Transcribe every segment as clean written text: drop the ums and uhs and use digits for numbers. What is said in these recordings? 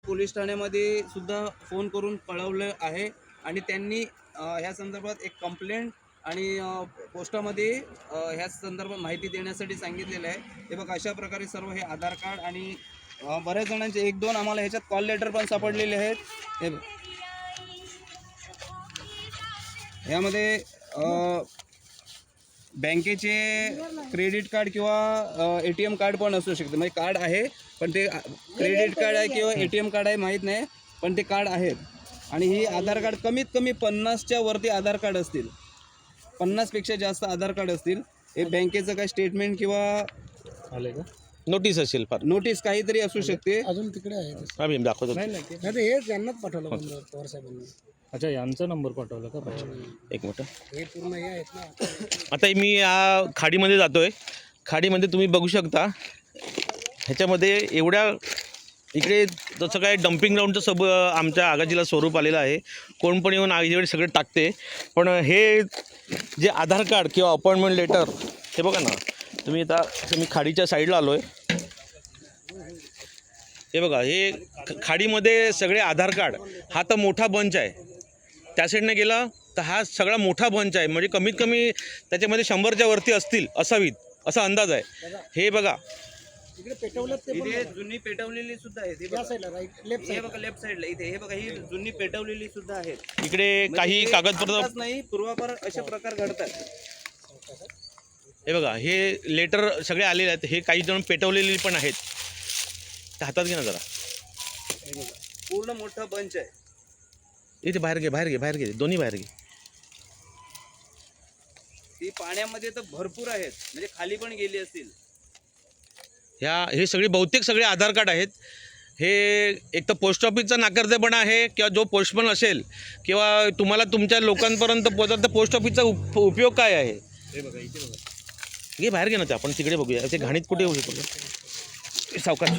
Police ठाण्यामध्ये सुद्धा phone करून कळवलं आहे आणि त्यांनी ह्या संदर्भात एक कंप्लेंट आणि पोस्टामध्ये ह्या संदर्भात माहिती देण्यासाठी सांगितलेलं आहे. हे बघा अशा प्रकारे सर्व हे आधार कार्ड आणि बऱ्याच जणांचे 1-2 आम्हाला ह्याच्यात कॉल लेटर पण सापडलेले आहेत. हे यामध्ये बँकेचे क्रेडिट कार्ड किंवा ATM कार्ड पण असू शकते. म्हणजे कार्ड आहे पण ते क्रेडिट कार्ड आहे किंवा ATM कार्ड आहे माहीत नाही, पण ते कार्ड आहेत. आणि ही आधार कार्ड कमीत कमी 50च्या वरती आधार कार्ड असतील, 50पेक्षा जास्त आधार कार्ड असतील. हे बँकेचं काय स्टेटमेंट किंवा आले का नोटीस असेल, फार नोटीस काहीतरी असू शकते. अजून तिकडे आहे आम्ही दाखवतो. हे यांनाच पाठवलं पवार साहेबांनी. अच्छा, यांचा नंबर पाठवला का? एक मिनिट. हे पूर्ण हे आहेत ना. आता मी या खाडीमध्ये जातोय. खाडीमध्ये तुम्ही बघू शकता, ह्याच्यामध्ये एवढ्या इकडे जसं काय डम्पिंग ग्राउंडचं आमच्या आगाजीला स्वरूप आलेलं आहे. कोण पण येऊन आगीवर सगळे टाकते. पण हे जे आधार कार्ड किंवा अपॉइंटमेंट लेटर, हे बघा ना तुम्ही. आता मी खाडीच्या साईडला आलो आहे. हे बघा, हे खाडीमध्ये सगळे आधार कार्ड. हा तर मोठा बंच आहे. त्या साईडने गेला तर हा सगळा मोठा बंच आहे. म्हणजे कमीत कमी त्याच्यामध्ये 100च्या वरती असतील असावीत, असा अंदाज आहे. हे बघा, इथे जुनी पेटवलेली सुद्धा आहे. हे बघा लेफ्ट साईडला इथे. हे बघा ही जुनी पेटवलेली सुद्धा आहेत. इकडे काही कागदपत्र नाही, पूर्वापार असे प्रकार घडतात. हे बघा, हे लेटर सगळे आलेले आहेत. हे काही जण पेटवलेली पण आहेत. ते हातात घे ना जरा. पूर्ण मोठा बंच आहे. इथे बाहेर घे, बाहेर घे, बाहेर घे, दोन्ही बाहेर घे. ती पाण्यामध्ये तर भरपूर आहेत, म्हणजे खाली पण गेली असतील. हे सगळे बहुतेक सगळे आधार कार्ड आहेत. हे एक तर पोस्ट ऑफिसचा नाकर्तेपणा आहे, किंवा जो पोस्टमन असेल किंवा तुम्हाला तुमच्या लोकांपर्यंत पोहोचत तर पोस्ट ऑफिसचा उपयोग काय आहे. हे बघा इथे बघा. घे बाहेर घे ना, ते आपण तिकडे बघूया. ते घाणीत कुठे होऊ शकतो सावकाश.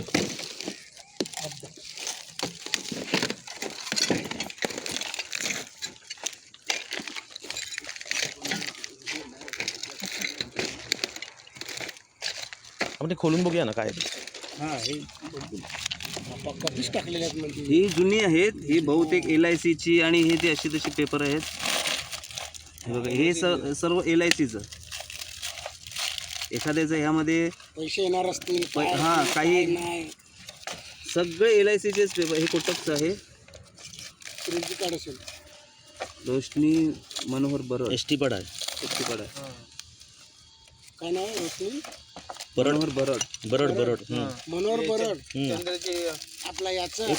आपण ते खोलून बघूया ना काय. टाकलेले आहेत म्हणजे. ही जुनी आहेत. ही बहुतेक LICची आणि हे जे अशी तशी पेपर आहेत. हे बघा, हे सर्व LICचं. एखाद्याचं ह्यामध्ये पैसे येणार असतील, हां काही नाही सगळे LICचेच पेपर. हे कोटकचं आहे. क्रेडिट कार्ड असेल. रोशनी मनोहर बरड. ST पड आहे. ST पड आहे. काय नाव आहे रोशनी मनोहर बरड. बरड. मनोहर बरड. आपला याचं